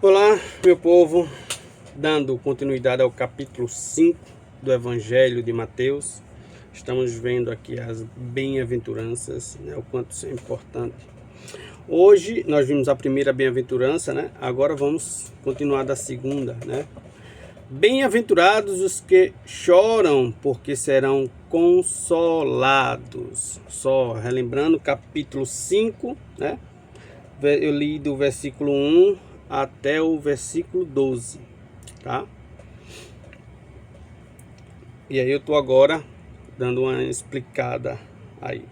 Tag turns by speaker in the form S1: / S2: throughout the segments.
S1: Olá, meu povo, dando continuidade ao capítulo 5 do Evangelho de Mateus. Estamos vendo aqui as bem-aventuranças, né, o quanto isso é importante. Hoje nós vimos a primeira bem-aventurança, né? Agora vamos continuar da segunda, né? Bem-aventurados os que choram, porque serão consolados. Só relembrando, capítulo 5, né? Eu li do versículo 1 até o versículo 12, tá? E aí eu tô agora dando uma explicada aí.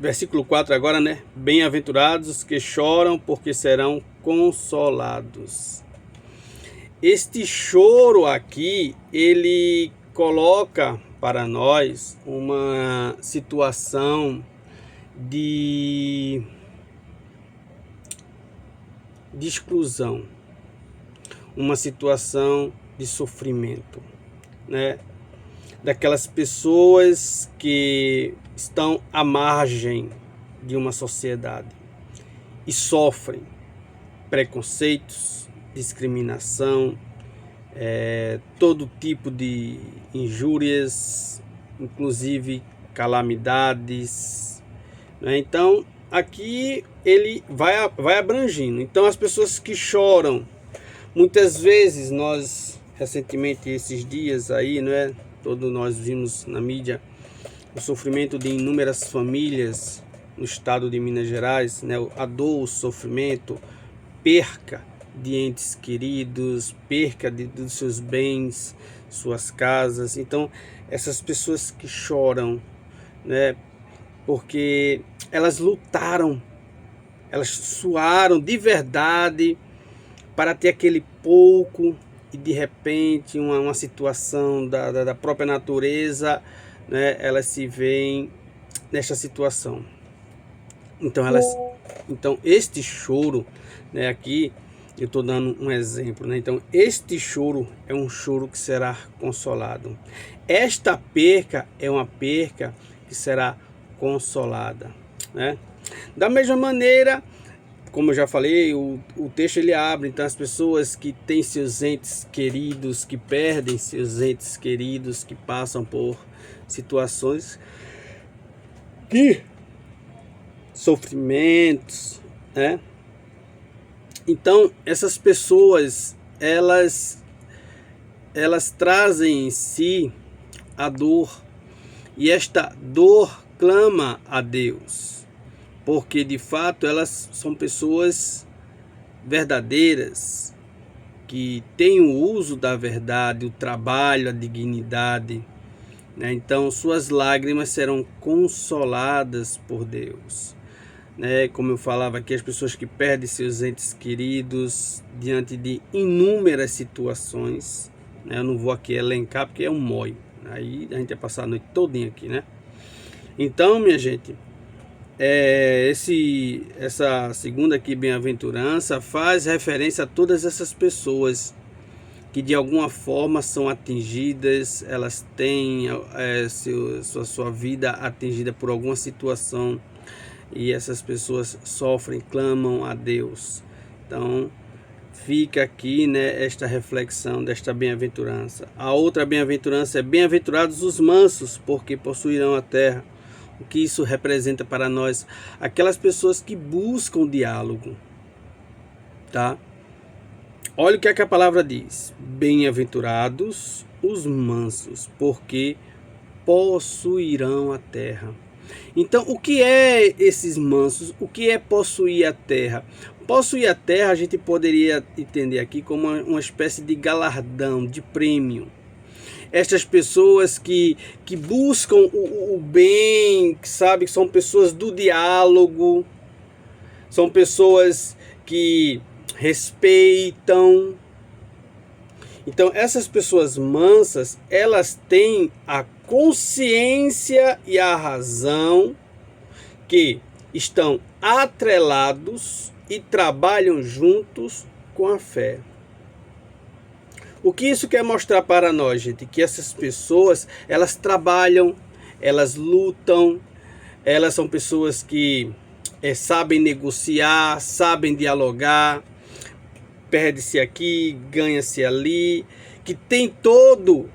S1: Versículo 4 agora, né? Bem-aventurados os que choram, porque serão consolados. Este choro aqui, ele coloca para nós uma situação de exclusão, uma situação de sofrimento, né? Daquelas pessoas que estão à margem de uma sociedade e sofrem preconceitos, discriminação, todo tipo de injúrias, inclusive calamidades, né? Então aqui ele vai abrangindo. Então as pessoas que choram, muitas vezes nós recentemente esses dias aí, né, todos nós vimos na mídia o sofrimento de inúmeras famílias no estado de Minas Gerais, né, a dor, o sofrimento, perca de entes queridos, perca dos seus bens, suas casas. Então essas pessoas que choram, né, porque elas lutaram, elas suaram de verdade para ter aquele pouco e de repente uma situação da própria natureza, né, elas se veem nesta situação. Então este choro, né, aqui eu estou dando um exemplo, né? Então este choro é um choro que será consolado. Esta perca é uma perca que será consolada, né? Da mesma maneira, como eu já falei, o texto ele abre, então as pessoas que têm seus entes queridos, que perdem seus entes queridos, que passam por situações que sofrimentos, né? Então essas pessoas elas trazem em si a dor, e esta dor clama a Deus, porque de fato elas são pessoas verdadeiras, que têm o uso da verdade, o trabalho, a dignidade, né? Então suas lágrimas serão consoladas por Deus, né? Como eu falava aqui, as pessoas que perdem seus entes queridos diante de inúmeras situações, né? Eu não vou aqui elencar porque é um mói, aí a gente vai passar a noite todinha aqui, né? Então, minha gente, essa segunda aqui, bem-aventurança, faz referência a todas essas pessoas que de alguma forma são atingidas, elas têm sua vida atingida por alguma situação, e essas pessoas sofrem, clamam a Deus. Então fica aqui, né, esta reflexão desta bem-aventurança. A outra bem-aventurança é: bem-aventurados os mansos, porque possuirão a terra. O que isso representa para nós? Aquelas pessoas que buscam diálogo, tá? Olha o que é que a palavra diz: bem-aventurados os mansos, porque possuirão a terra. Então, o que é esses mansos? O que é possuir a terra? Possuir a terra a gente poderia entender aqui como uma espécie de galardão, de prêmio. Estas pessoas que buscam o bem, sabe, que são pessoas do diálogo, são pessoas que respeitam. Então essas pessoas mansas, elas têm a consciência e a razão que estão atrelados e trabalham juntos com a fé. O que isso quer mostrar para nós, gente? Que essas pessoas, elas trabalham, elas lutam, elas são pessoas que sabem negociar, sabem dialogar, perde-se aqui, ganha-se ali, que tem todo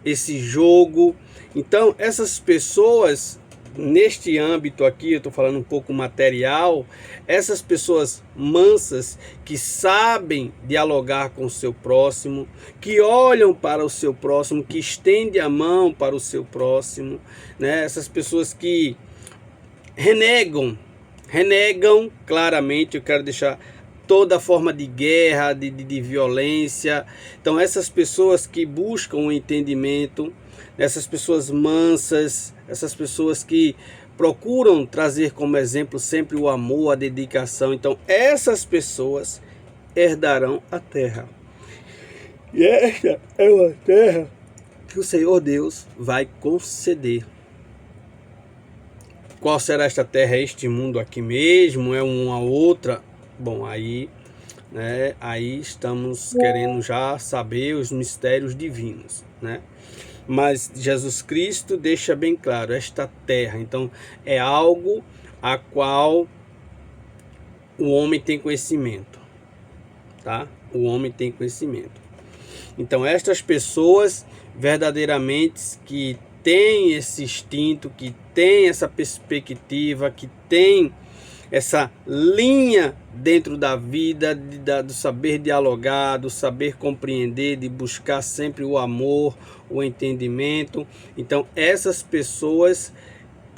S1: esse jogo. Então essas pessoas, neste âmbito aqui, eu estou falando um pouco material, essas pessoas mansas que sabem dialogar com o seu próximo, que olham para o seu próximo, que estendem a mão para o seu próximo, né? Essas pessoas que renegam claramente, eu quero deixar toda forma de guerra, de violência. Então essas pessoas que buscam o entendimento, essas pessoas mansas, essas pessoas que procuram trazer como exemplo sempre o amor, a dedicação. Então essas pessoas herdarão a terra. E esta é uma terra que o Senhor Deus vai conceder. Qual será esta terra? É este mundo aqui mesmo? É uma outra? Bom, aí, né, aí estamos querendo já saber os mistérios divinos, né? Mas Jesus Cristo deixa bem claro, esta terra, então, é algo a qual o homem tem conhecimento, tá? O homem tem conhecimento. Então, estas pessoas verdadeiramente que têm esse instinto, que têm essa perspectiva, que têm essa linha dentro da vida, do saber dialogar, do saber compreender, de buscar sempre o amor, o entendimento. Então essas pessoas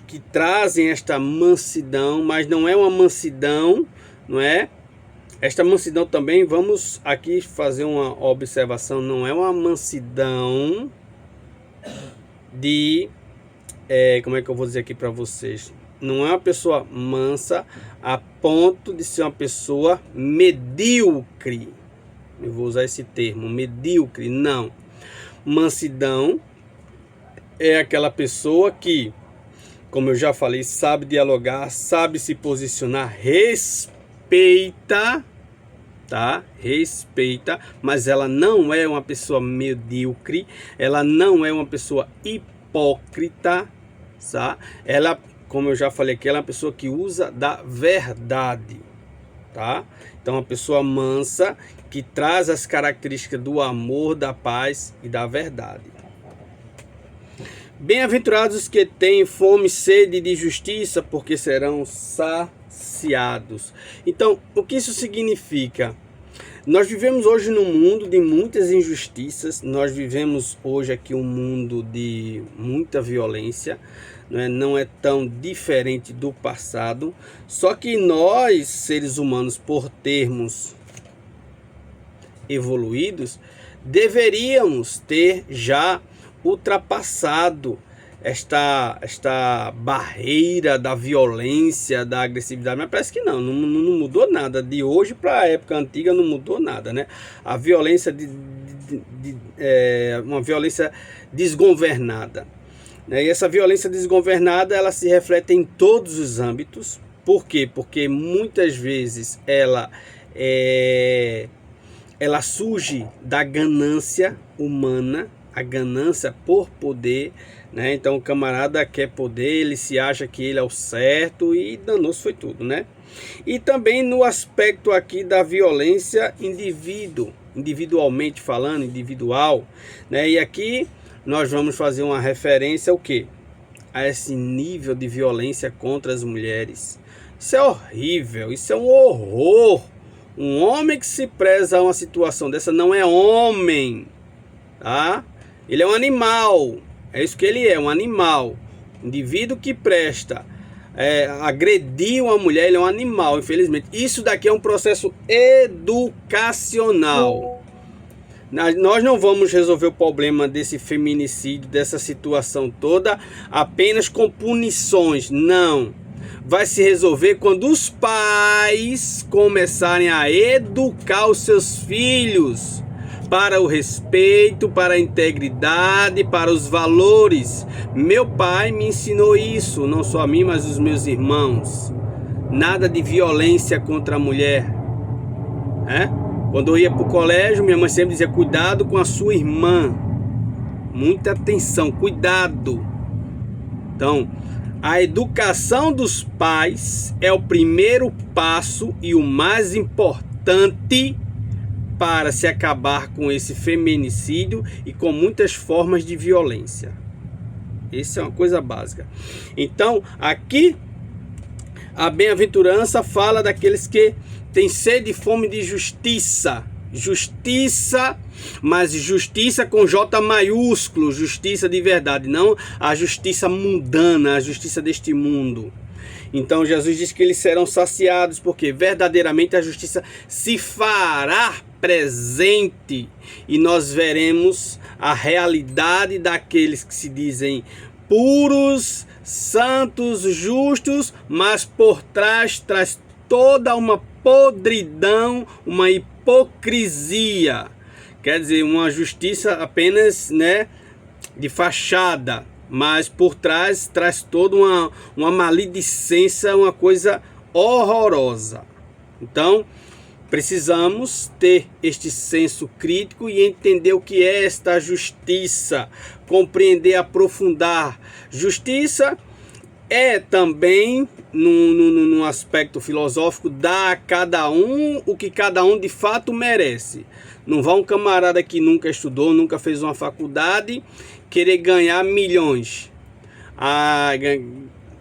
S1: que trazem esta mansidão, mas não é uma mansidão, não é? Esta mansidão também, vamos aqui fazer uma observação, não é uma mansidão de, como é que eu vou dizer aqui para vocês? Não é uma pessoa mansa a ponto de ser uma pessoa medíocre. Eu vou usar esse termo, medíocre, não. Mansidão é aquela pessoa que, como eu já falei, sabe dialogar, sabe se posicionar, respeita, tá? Respeita, mas ela não é uma pessoa medíocre, ela não é uma pessoa hipócrita, tá? Ela, como eu já falei aqui, ela é uma pessoa que usa da verdade, tá? Então, uma pessoa mansa que traz as características do amor, da paz e da verdade. Bem-aventurados os que têm fome e sede de justiça, porque serão saciados. Então, o que isso significa? Nós vivemos hoje num mundo de muitas injustiças, nós vivemos hoje aqui um mundo de muita violência, não é tão diferente do passado, só que nós, seres humanos, por termos evoluídos, deveríamos ter já ultrapassado esta barreira da violência, da agressividade, mas parece que não mudou nada, de hoje para a época antiga não mudou nada, né? A violência uma violência desgovernada, né? E essa violência desgovernada, ela se reflete em todos os âmbitos. Por quê? Porque muitas vezes ela surge da ganância humana, a ganância por poder, né? Então o camarada quer poder, ele se acha que ele é o certo e danou-se foi tudo, né? E também no aspecto aqui da violência individualmente falando, individual, né? E aqui nós vamos fazer uma referência ao quê? A esse nível de violência contra as mulheres. Isso é horrível, isso é um horror. Um homem que se preza a uma situação dessa não é homem, tá? Ele é um animal, é isso que ele é, um animal. Indivíduo que presta agredir uma mulher, ele é um animal, infelizmente. Isso daqui é um processo educacional. Nós não vamos resolver o problema desse feminicídio, dessa situação toda, apenas com punições, não. Vai se resolver quando os pais começarem a educar os seus filhos para o respeito, para a integridade, para os valores. Meu pai me ensinou isso, não só a mim, mas os meus irmãos. Nada de violência contra a mulher. Quando eu ia para o colégio, minha mãe sempre dizia, cuidado com a sua irmã. Muita atenção, cuidado. Então, A educação dos pais é o primeiro passo e o mais importante para se acabar com esse feminicídio e com muitas formas de violência. Isso é uma coisa básica. Então, aqui a bem-aventurança fala daqueles que têm sede e fome de justiça. Justiça, mas justiça com J maiúsculo, justiça de verdade, não a justiça mundana, a justiça deste mundo. Então Jesus diz que eles serão saciados, porque verdadeiramente a justiça se fará presente e nós veremos a realidade daqueles que se dizem puros, santos, justos, mas por trás traz toda uma podridão, uma hipocrisia. Quer dizer, uma justiça apenas, né, de fachada, mas por trás traz toda uma maledicência, uma coisa horrorosa. Então, precisamos ter este senso crítico e entender o que é esta justiça, compreender, aprofundar. Justiça é também, num aspecto filosófico, dar a cada um o que cada um de fato merece. Não vá um camarada que nunca estudou, nunca fez uma faculdade, querer ganhar milhões.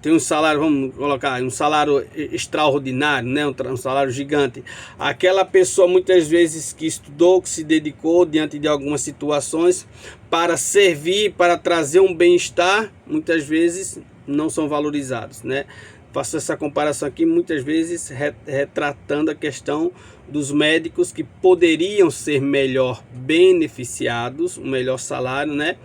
S1: Tem um salário, vamos colocar, um salário extraordinário, né? Um salário gigante. Aquela pessoa muitas vezes que estudou, que se dedicou diante de algumas situações para servir, para trazer um bem-estar, muitas vezes não são valorizados, né? Faço essa comparação aqui muitas vezes retratando a questão dos médicos que poderiam ser melhor beneficiados, um melhor salário, né?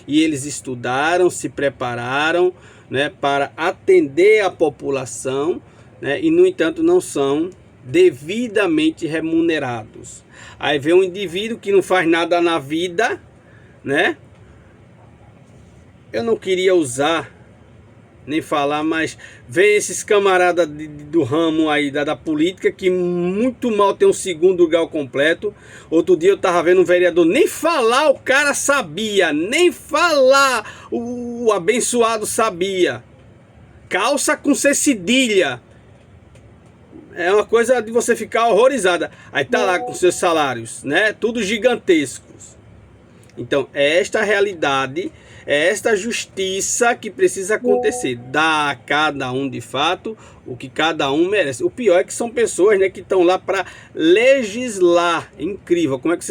S1: E eles estudaram, se prepararam, né, para atender a população, né? E no entanto não são devidamente remunerados. Aí vem um indivíduo que não faz nada na vida, né? Eu não queria usar nem falar, mas vem esses camaradas do ramo aí da política que muito mal tem um segundo grau completo. Outro dia eu tava vendo um vereador, nem falar o cara sabia, nem falar o abençoado sabia. Calça com C cedilha. É uma coisa de você ficar horrorizada. Aí tá lá com seus salários, né? Tudo gigantescos. Então, é esta realidade, é esta justiça que precisa acontecer. Dar a cada um de fato o que cada um merece. O pior é que são pessoas, né, que estão lá para legislar. É incrível. Como é que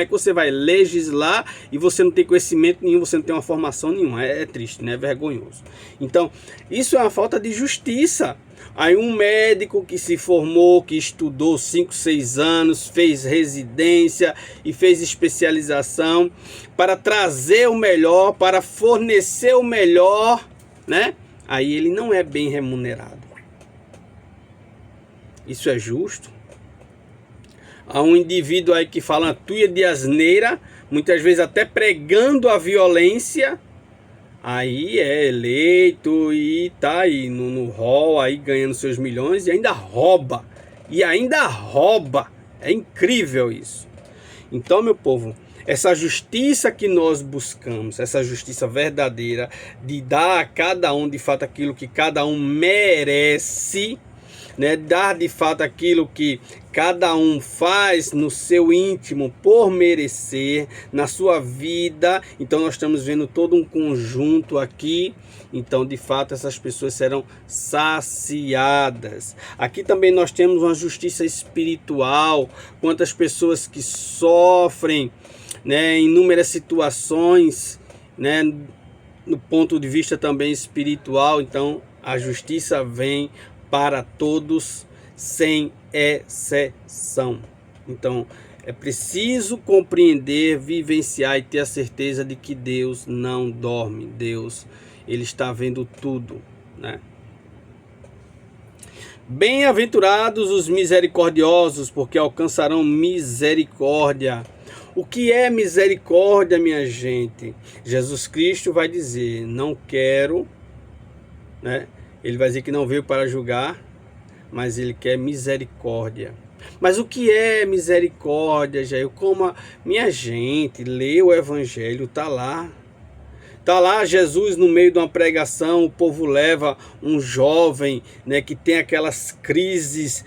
S1: você vai legislar e você não tem conhecimento nenhum, você não tem uma formação nenhuma? É triste, né? É vergonhoso. Então, isso é uma falta de justiça. Aí um médico que se formou, que estudou 5, 6 anos, fez residência e fez especialização para trazer o melhor, para fornecer o melhor, né? Aí ele não é bem remunerado. Isso é justo? Há um indivíduo aí que fala uma tuia de asneira, muitas vezes até pregando a violência, aí é eleito e tá aí no hall, aí ganhando seus milhões e ainda rouba. É incrível isso. Então, meu povo, essa justiça que nós buscamos, essa justiça verdadeira de dar a cada um de fato aquilo que cada um merece, né? Dar de fato aquilo que cada um faz no seu íntimo por merecer, na sua vida. Então nós estamos vendo todo um conjunto aqui. Então de fato essas pessoas serão saciadas. Aqui também nós temos uma justiça espiritual. Quantas pessoas que sofrem, né, em inúmeras situações, né, no ponto de vista também espiritual. Então a justiça vem para todos, sem exceção. Então, é preciso compreender, vivenciar e ter a certeza de que Deus não dorme. Deus, Ele está vendo tudo, né? Bem-aventurados os misericordiosos, porque alcançarão misericórdia. O que é misericórdia, minha gente? Jesus Cristo vai dizer, não quero, né? Ele vai dizer que não veio para julgar, mas ele quer misericórdia. Mas o que é misericórdia, Jair? Como minha gente, lê o Evangelho, tá lá. Tá lá Jesus no meio de uma pregação, o povo leva um jovem, né, que tem aquelas crises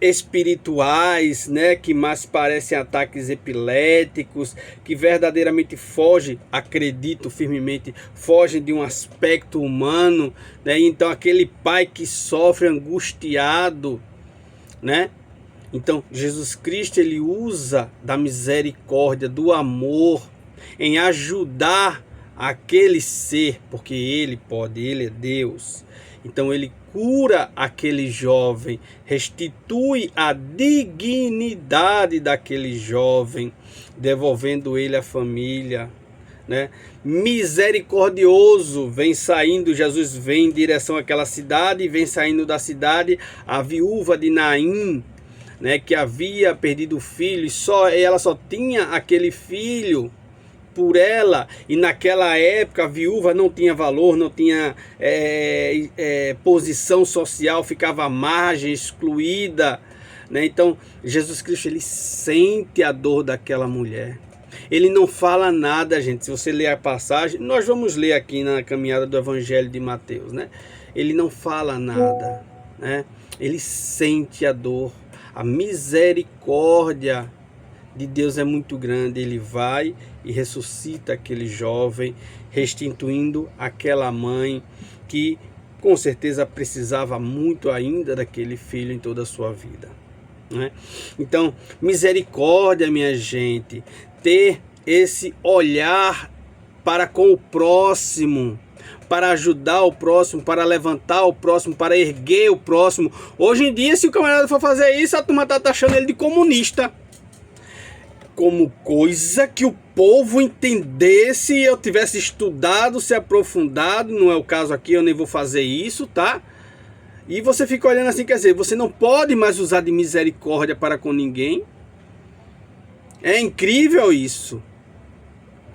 S1: espirituais, né, que mais parecem ataques epiléticos, que verdadeiramente fogem, acredito firmemente, fogem de um aspecto humano, né? Então aquele pai que sofre angustiado, né? Então Jesus Cristo, ele usa da misericórdia, do amor em ajudar aquele ser, porque ele pode, ele é Deus. Então ele cura aquele jovem, restitui a dignidade daquele jovem, devolvendo ele à família, né? Misericordioso, vem saindo, Jesus vem em direção àquela cidade, vem saindo da cidade a viúva de Naim, né, que havia perdido o filho, e ela só tinha aquele filho por ela, e naquela época a viúva não tinha valor, não tinha posição social, ficava à margem, excluída, né? Então Jesus Cristo, ele sente a dor daquela mulher. Ele não fala nada, gente. Se você ler a passagem, nós vamos ler aqui na caminhada do Evangelho de Mateus, né? Ele não fala nada, né? Ele sente a dor. A misericórdia de Deus é muito grande. Ele vai e ressuscita aquele jovem, restituindo aquela mãe que com certeza precisava muito ainda daquele filho em toda a sua vida, né? Então, misericórdia, minha gente, ter esse olhar para com o próximo, para ajudar o próximo, para levantar o próximo, para erguer o próximo. Hoje em dia, se o camarada for fazer isso, a turma está taxando ele de comunista. Como coisa que o povo entendesse, eu tivesse estudado, se aprofundado. Não é o caso aqui, eu nem vou fazer isso, tá? E você fica olhando assim, quer dizer, você não pode mais usar de misericórdia para com ninguém. É incrível isso.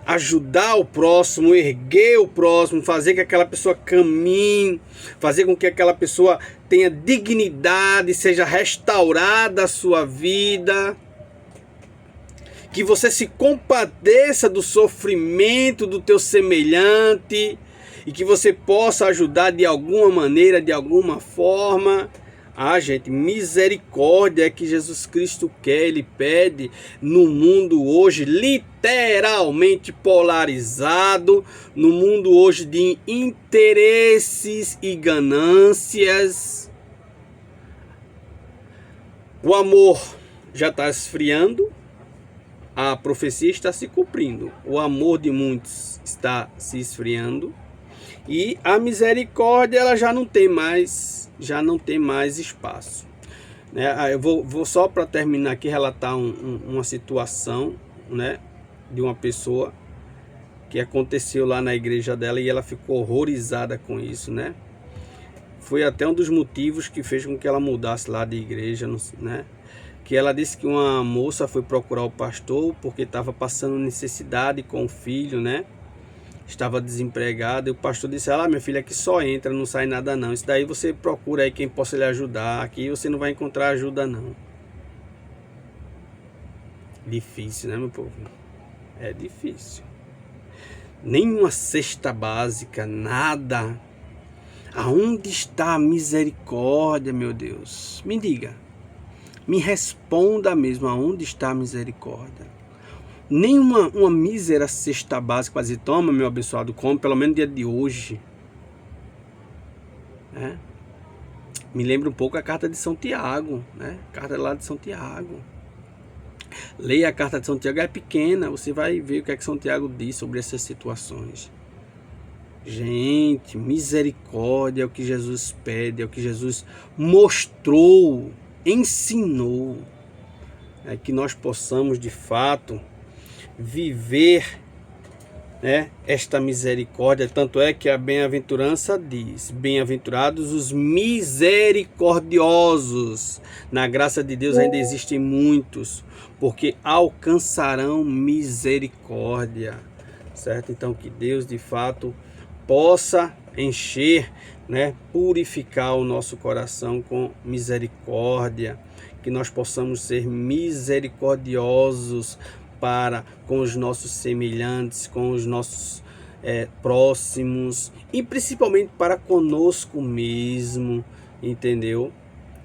S1: Ajudar o próximo, erguer o próximo, fazer que aquela pessoa caminhe, fazer com que aquela pessoa tenha dignidade, seja restaurada a sua vida. Que você se compadeça do sofrimento do teu semelhante e que você possa ajudar de alguma maneira, de alguma forma. Ah, gente, misericórdia é que Jesus Cristo quer, ele pede no mundo hoje literalmente polarizado, no mundo hoje de interesses e ganâncias. O amor já está esfriando, a profecia está se cumprindo, o amor de muitos está se esfriando e a misericórdia ela já não tem mais espaço, né? Eu vou só para terminar aqui relatar uma situação, né, de uma pessoa que aconteceu lá na igreja dela e ela ficou horrorizada com isso, né? Foi até um dos motivos que fez com que ela mudasse lá de igreja, né? Que ela disse que uma moça foi procurar o pastor porque estava passando necessidade com o filho, né? Estava desempregada, e o pastor disse: ah, minha filha, aqui só entra, não sai nada não. Isso daí você procura aí quem possa lhe ajudar, aqui você não vai encontrar ajuda não. Difícil, né, meu povo? É difícil. Nenhuma cesta básica, nada. Aonde está a misericórdia, meu Deus? Me diga. Me responda mesmo, aonde está a misericórdia? Nem uma mísera cesta básica para dizer: toma, meu abençoado, come, pelo menos no dia de hoje. É. Me lembra um pouco a carta de São Tiago, né? Carta lá de São Tiago. Leia a carta de São Tiago, é pequena, você vai ver o que é que São Tiago diz sobre essas situações. Gente, misericórdia é o que Jesus pede, é o que Jesus mostrou, ensinou, é que nós possamos de fato viver, né, esta misericórdia. Tanto é que a bem-aventurança diz: bem-aventurados os misericordiosos. Na graça de Deus ainda existem muitos, porque alcançarão misericórdia, certo? Então que Deus de fato possa encher, né, purificar o nosso coração com misericórdia, que nós possamos ser misericordiosos para com os nossos semelhantes, com os nossos próximos e principalmente para conosco mesmo, entendeu?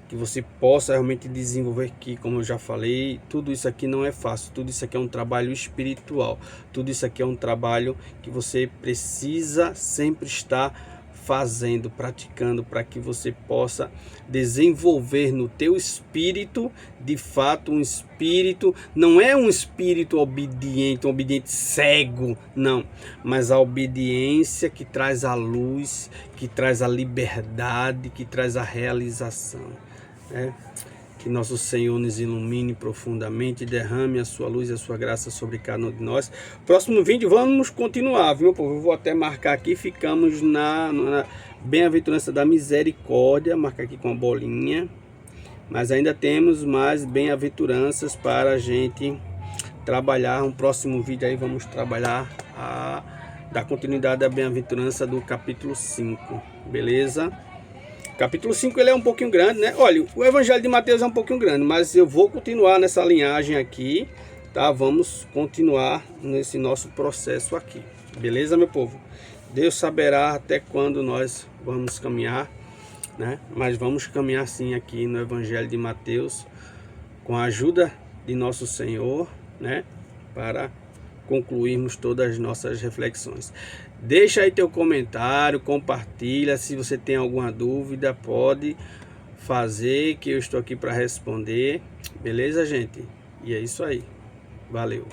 S1: Que você possa realmente desenvolver aqui, como eu já falei, tudo isso aqui não é fácil, tudo isso aqui é um trabalho espiritual, tudo isso aqui é um trabalho que você precisa sempre estar fazendo, praticando, para que você possa desenvolver no teu espírito, de fato, um espírito, não é um espírito obediente, um obediente cego, não, mas a obediência que traz a luz, que traz a liberdade, que traz a realização. Que nosso Senhor nos ilumine profundamente, derrame a sua luz e a sua graça sobre cada um de nós. Próximo vídeo vamos continuar, viu, povo? Eu vou até marcar aqui, ficamos na bem-aventurança da misericórdia, marcar aqui com a bolinha, mas ainda temos mais bem-aventuranças para a gente trabalhar. Um próximo vídeo aí vamos trabalhar da continuidade da bem-aventurança do capítulo 5, beleza? Capítulo 5 ele é um pouquinho grande, né? Olha, o Evangelho de Mateus é um pouquinho grande, mas eu vou continuar nessa linhagem aqui, tá? Vamos continuar nesse nosso processo aqui, beleza, meu povo? Deus saberá até quando nós vamos caminhar, né? Mas vamos caminhar sim aqui no Evangelho de Mateus, com a ajuda de nosso Senhor, né? Para concluirmos todas as nossas reflexões. Deixa aí teu comentário, compartilha. Se você tem alguma dúvida, pode fazer, que eu estou aqui para responder. Beleza, gente? E é isso aí. Valeu.